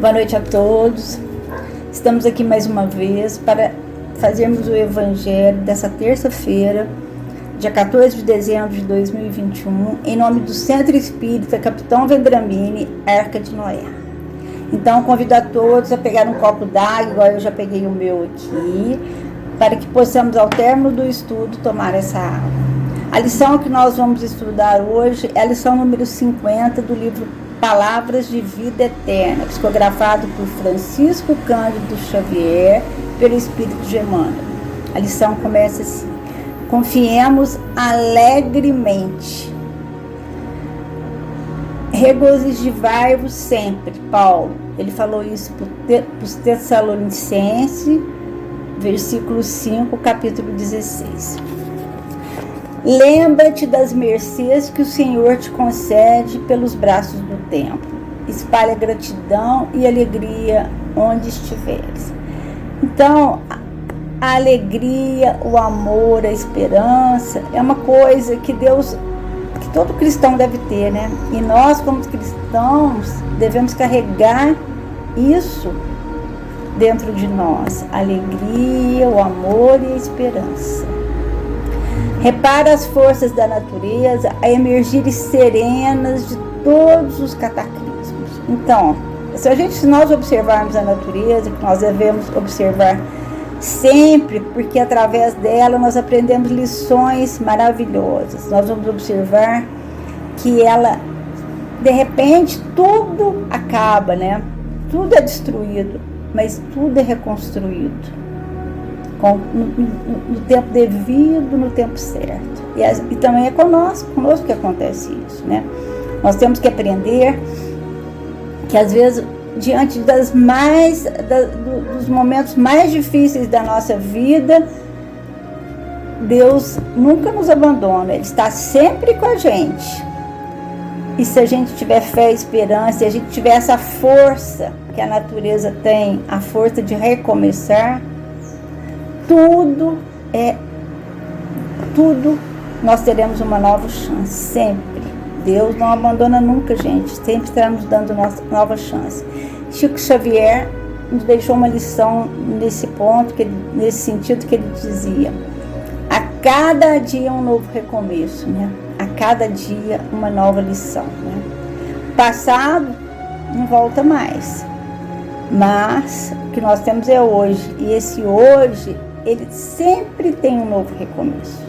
Boa noite a todos. Estamos aqui mais uma vez para fazermos o Evangelho dessa terça-feira, dia 14 de dezembro de 2021, em nome do Centro Espírita Capitão Vendramini, Arca de Noé. Então, convido a todos a pegar um copo d'água, igual eu já peguei o meu aqui, para que possamos, ao término do estudo, tomar essa água. A lição que nós vamos estudar hoje é a lição número 50 do livro Palavras de Vida Eterna, psicografado por Francisco Cândido Xavier, pelo Espírito de Emmanuel. A lição começa assim: confiemos alegremente. Regozijai-vos sempre. Paulo, ele falou isso para os Tessalonicenses, versículo 5, capítulo 16. Lembra-te das mercês que o Senhor te concede pelos braços do tempo. Espalha gratidão e alegria onde estiveres. Então, a alegria, o amor, a esperança é uma coisa que Deus, que todo cristão deve ter, né? E nós, como cristãos, devemos carregar isso dentro de nós. A alegria, o amor e a esperança. Repara as forças da natureza a emergirem serenas de todos os cataclismos. Então, se nós observarmos a natureza, que nós devemos observar sempre, porque através dela nós aprendemos lições maravilhosas. Nós vamos observar que ela, de repente, tudo acaba, né? Tudo é destruído, mas tudo é reconstruído. No tempo devido, no tempo certo. E também é conosco que acontece isso, né? Nós temos que aprender que às vezes, diante dos momentos mais difíceis da nossa vida, Deus nunca nos abandona, Ele está sempre com a gente. E se a gente tiver fé e esperança, se a gente tiver essa força que a natureza tem, a força de recomeçar, tudo nós teremos uma nova chance, sempre. Deus não abandona nunca, gente, sempre está nos dando nova chance. Chico Xavier nos deixou uma lição nesse ponto, nesse sentido, que ele dizia: a cada dia um novo recomeço, né? A cada dia uma nova lição, né? O passado não volta mais, mas o que nós temos é hoje, e esse hoje ele sempre tem um novo recomeço.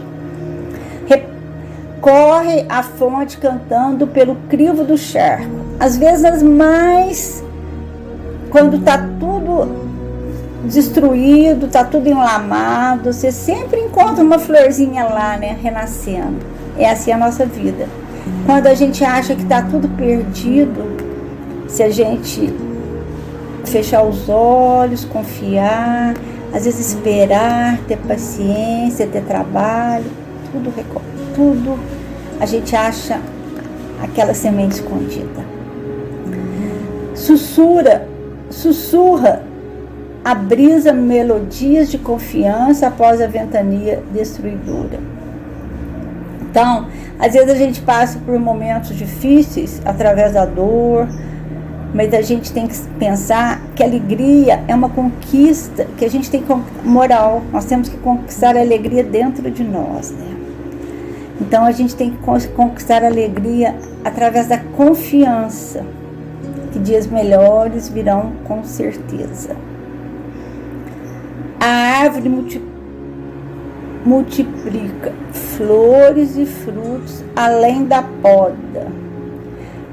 Corre a fonte cantando pelo crivo do charco. Às vezes quando está tudo destruído, está tudo enlamado, você sempre encontra uma florzinha lá, né, renascendo. É assim a nossa vida. Quando a gente acha que está tudo perdido, se a gente fechar os olhos, confiar, às vezes esperar, ter paciência, ter trabalho, tudo a gente acha aquela semente escondida. Sussurra a brisa melodias de confiança após a ventania destruidora. Então, às vezes a gente passa por momentos difíceis através da dor, mas a gente tem que pensar que a alegria é uma conquista, que a gente tem moral, nós temos que conquistar a alegria dentro de nós, né? Então a gente tem que conquistar a alegria através da confiança, que dias melhores virão com certeza. A árvore multiplica flores e frutos além da poda.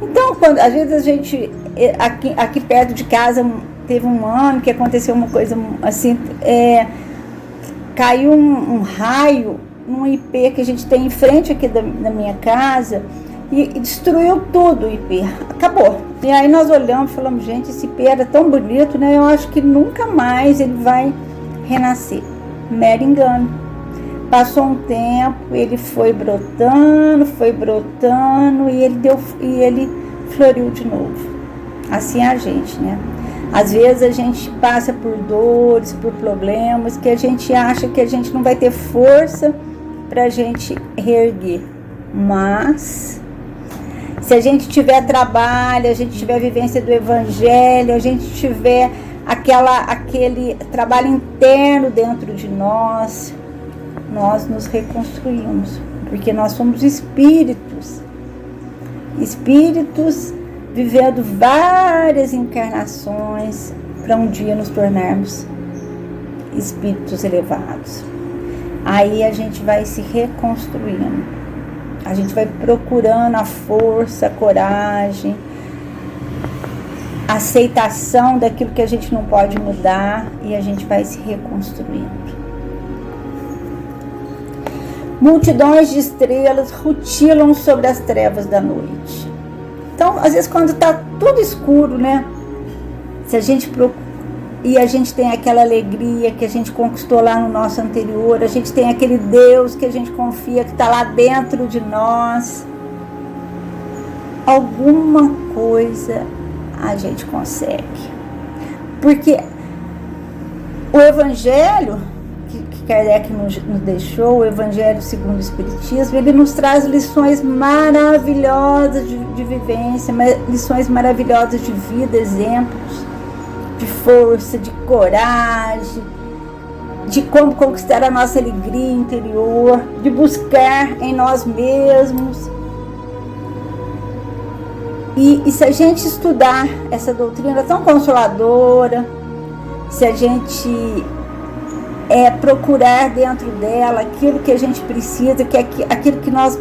Então, às vezes a gente, aqui perto de casa, teve um ano que aconteceu uma coisa assim, caiu um raio num IP que a gente tem em frente aqui da minha casa e destruiu tudo o IP, acabou. E aí nós olhamos e falamos: gente, esse IP era tão bonito, né? Eu acho que nunca mais ele vai renascer. Mero engano. Passou um tempo, ele foi brotando e ele floriu de novo. Assim é a gente, né? Às vezes a gente passa por dores, por problemas que a gente acha que a gente não vai ter força para a gente reerguer. Mas Se a gente tiver trabalho, a gente tiver vivência do Evangelho, a gente tiver aquele trabalho interno dentro de nós, nós nos reconstruímos, porque nós somos espíritos vivendo várias encarnações para um dia nos tornarmos espíritos elevados. Aí a gente vai se reconstruindo, a gente vai procurando a força, a coragem, a aceitação daquilo que a gente não pode mudar, e a gente vai se reconstruindo. Multidões de estrelas rutilam sobre as trevas da noite. Então, às vezes, quando está tudo escuro, né? Se a gente procura, e a gente tem aquela alegria que a gente conquistou lá no nosso anterior, a gente tem aquele Deus que a gente confia, que está lá dentro de nós, alguma coisa a gente consegue. Porque o Evangelho que Kardec nos deixou, o Evangelho segundo o Espiritismo, ele nos traz lições maravilhosas de vivência, lições maravilhosas de vida, exemplos de força, de coragem, de como conquistar a nossa alegria interior, de buscar em nós mesmos. E se a gente estudar essa doutrina tão consoladora, se a gente procurar dentro dela aquilo que a gente precisa, aquilo que nós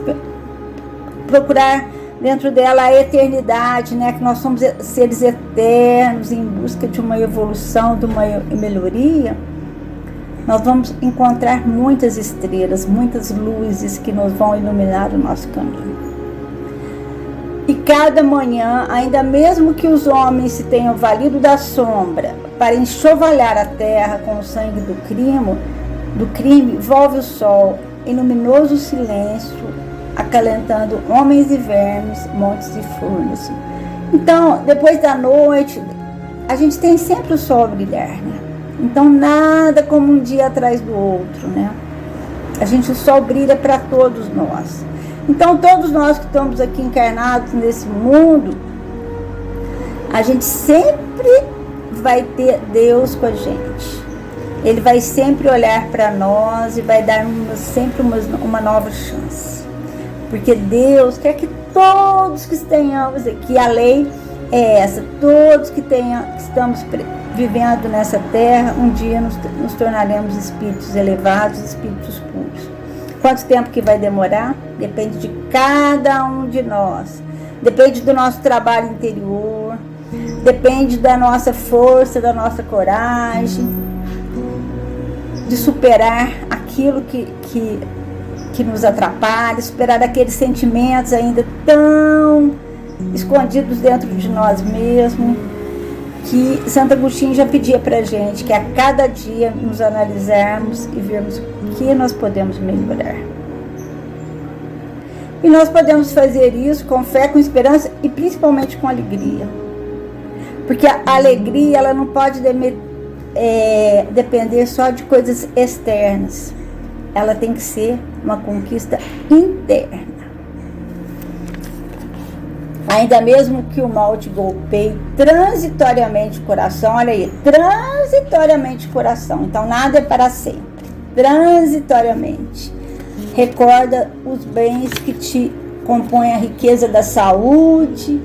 procurar dentro dela a eternidade, né? Que nós somos seres eternos em busca de uma evolução, de uma melhoria, nós vamos encontrar muitas estrelas, muitas luzes que nos vão iluminar o nosso caminho. E cada manhã, ainda mesmo que os homens se tenham valido da sombra para enxovalhar a terra com o sangue do crime, volve o sol em luminoso silêncio, acalentando homens e vermes, montes e furnas. Então, depois da noite, a gente tem sempre o sol a brilhar, né? Então, nada como um dia atrás do outro, né? O sol brilha para todos nós. Então, todos nós que estamos aqui encarnados nesse mundo, a gente sempre vai ter Deus com a gente. Ele vai sempre olhar para nós e vai dar sempre uma nova chance. Porque Deus quer que todos que tenhamos aqui, a lei é essa, todos que estamos vivendo nessa terra, um dia nos tornaremos espíritos elevados, espíritos puros. Quanto tempo que vai demorar? Depende de cada um de nós. Depende do nosso trabalho interior, depende da nossa força, da nossa coragem, de superar aquilo que nos atrapalha, superar aqueles sentimentos ainda tão escondidos dentro de nós mesmos, que Santo Agostinho já pedia pra gente, que a cada dia nos analisarmos e vermos o que nós podemos melhorar. E nós podemos fazer isso com fé, com esperança e principalmente com alegria. Porque a alegria, ela não pode depender só de coisas externas. Ela tem que ser uma conquista interna. Ainda mesmo que o mal te golpeie transitoriamente o coração, olha aí, transitoriamente o coração, então nada é para sempre, transitoriamente. Recorda os bens que te compõem a riqueza da saúde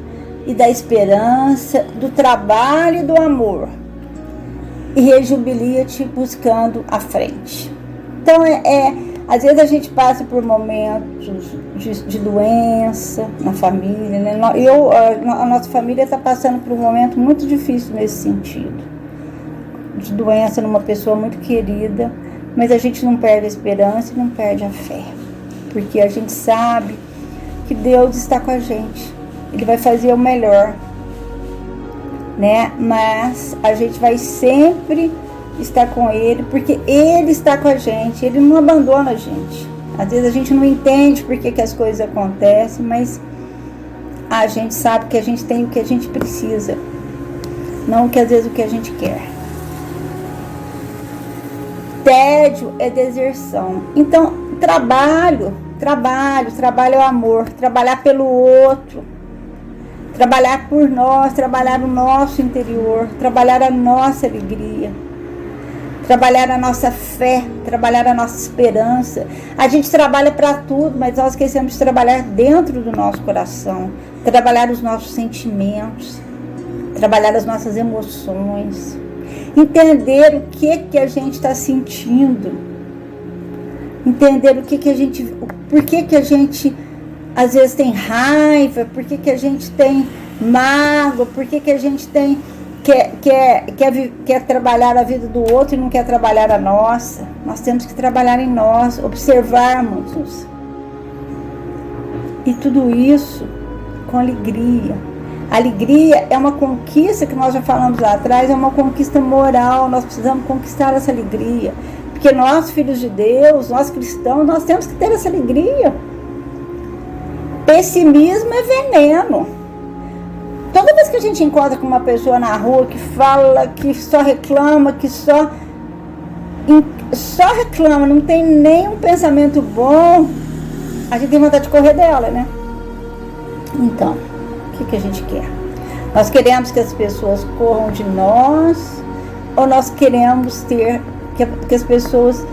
e da esperança, do trabalho e do amor, e rejubilia-te buscando a frente. Então, às vezes a gente passa por momentos de doença na família, né? A nossa família está passando por um momento muito difícil nesse sentido, de doença numa pessoa muito querida, mas a gente não perde a esperança e não perde a fé, porque a gente sabe que Deus está com a gente, Ele vai fazer o melhor, né? Mas a gente vai sempre estar com Ele, porque Ele está com a gente, Ele não abandona a gente. Às vezes a gente não entende por que as coisas acontecem, mas a gente sabe que a gente tem o que a gente precisa, não que às vezes o que a gente quer. Tédio é deserção. Então, trabalho é o amor, trabalhar pelo outro, trabalhar por nós, trabalhar o nosso interior, trabalhar a nossa alegria, trabalhar a nossa fé, trabalhar a nossa esperança. A gente trabalha para tudo, mas nós esquecemos de trabalhar dentro do nosso coração, trabalhar os nossos sentimentos, trabalhar as nossas emoções, entender o que a gente está sentindo, entender por que a gente às vezes tem raiva, por que a gente tem mágoa, por que a gente quer trabalhar a vida do outro e não quer trabalhar a nossa. Nós temos que trabalhar em nós, observarmos-nos. E tudo isso com alegria. A alegria é uma conquista que nós já falamos lá atrás, é uma conquista moral. Nós precisamos conquistar essa alegria. Porque nós, filhos de Deus, nós cristãos, nós temos que ter essa alegria. Pessimismo é veneno. Toda vez que a gente encontra com uma pessoa na rua que fala, que só reclama, que só reclama, não tem nenhum pensamento bom, a gente tem vontade de correr dela, né? Então, o que a gente quer? Nós queremos que as pessoas corram de nós, ou nós queremos que as pessoas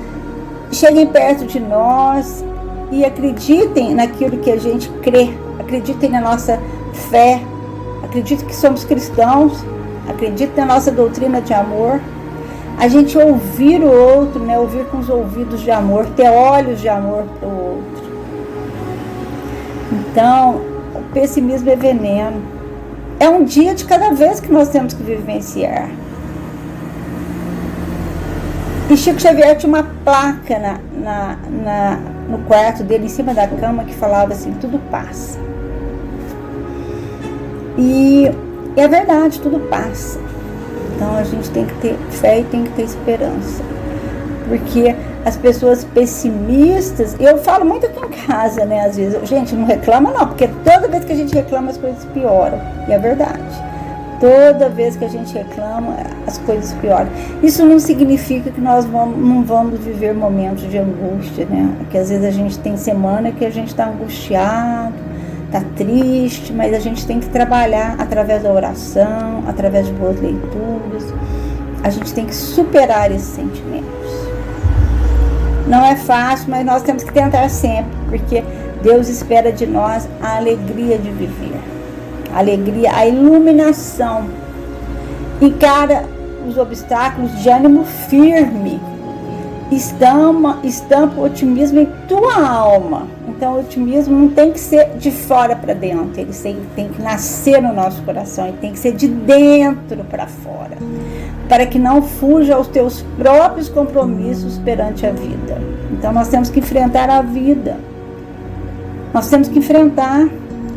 cheguem perto de nós e acreditem naquilo que a gente crê, acreditem na nossa fé, acreditem que somos cristãos, acreditem na nossa doutrina de amor. A gente ouvir o outro, né? Ouvir com os ouvidos de amor, ter olhos de amor para o outro. Então, o pessimismo é veneno. É um dia de cada vez que nós temos que vivenciar. E Chico Xavier tinha uma placa no quarto dele, em cima da cama, que falava assim: tudo passa. E é verdade, tudo passa. Então a gente tem que ter fé e tem que ter esperança. Porque as pessoas pessimistas, eu falo muito aqui em casa, né? Às vezes, gente, não reclama não, porque toda vez que a gente reclama as coisas pioram. E é verdade. Toda vez que a gente reclama, as coisas pioram. Isso não significa que nós não vamos viver momentos de angústia, né? Porque às vezes a gente tem semana que a gente está angustiado, está triste, mas a gente tem que trabalhar através da oração, através de boas leituras. A gente tem que superar esses sentimentos. Não é fácil, mas nós temos que tentar sempre, porque Deus espera de nós a alegria de viver. A alegria, a iluminação. Encara os obstáculos de ânimo firme. Estampa o otimismo em tua alma. Então o otimismo não tem que ser de fora para dentro, ele tem que nascer no nosso coração, ele tem que ser de dentro para fora, para que não fuja aos teus próprios compromissos perante a vida. Então nós temos que enfrentar a vida. Nós temos que enfrentar.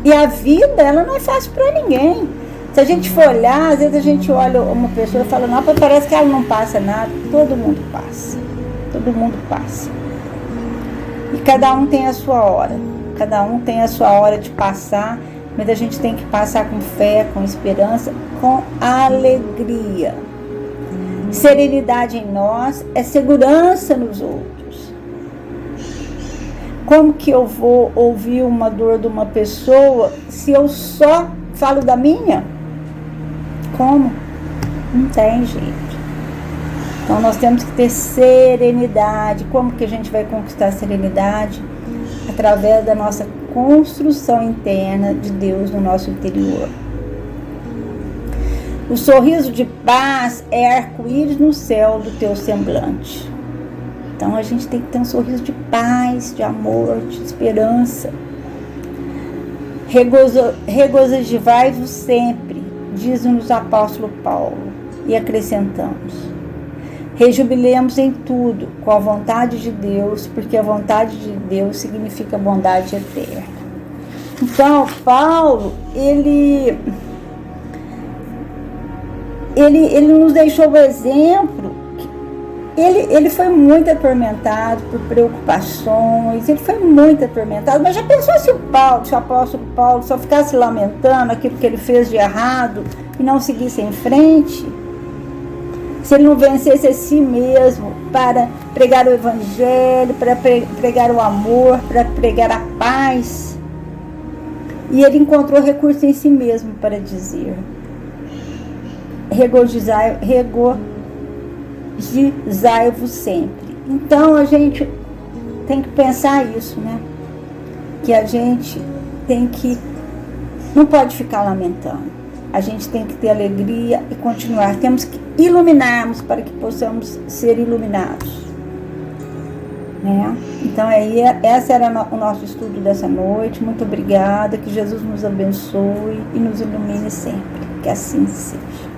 E a vida, ela não é fácil para ninguém. Se a gente for olhar, às vezes a gente olha uma pessoa e fala: não, parece que ela não passa nada. Todo mundo passa. Todo mundo passa. E cada um tem a sua hora. Cada um tem a sua hora de passar. Mas a gente tem que passar com fé, com esperança, com alegria. Serenidade em nós é segurança nos outros. Como que eu vou ouvir uma dor de uma pessoa se eu só falo da minha? Como? Não tem jeito. Então nós temos que ter serenidade. Como que a gente vai conquistar a serenidade? Através da nossa construção interna de Deus no nosso interior. O sorriso de paz é arco-íris no céu do teu semblante. Então a gente tem que ter um sorriso de paz, de amor, de esperança. Regozijai-vos sempre, diz-nos o apóstolo Paulo, e acrescentamos: rejubilemos em tudo com a vontade de Deus, porque a vontade de Deus significa bondade eterna. Então Paulo, ele nos deixou o exemplo. Ele foi muito atormentado por preocupações, ele foi muito atormentado, mas já pensou se o apóstolo Paulo só ficasse lamentando aquilo que ele fez de errado e não seguisse em frente? Se ele não vencesse a si mesmo para pregar o evangelho, para pregar o amor, para pregar a paz? E ele encontrou recurso em si mesmo para dizer: regozijai-vos sempre. Então a gente tem que pensar isso, né? Que a gente não pode ficar lamentando. A gente tem que ter alegria e continuar. Temos que iluminarmos para que possamos ser iluminados, né? Então esse era o nosso estudo dessa noite. Muito obrigada, que Jesus nos abençoe e nos ilumine sempre, que assim seja.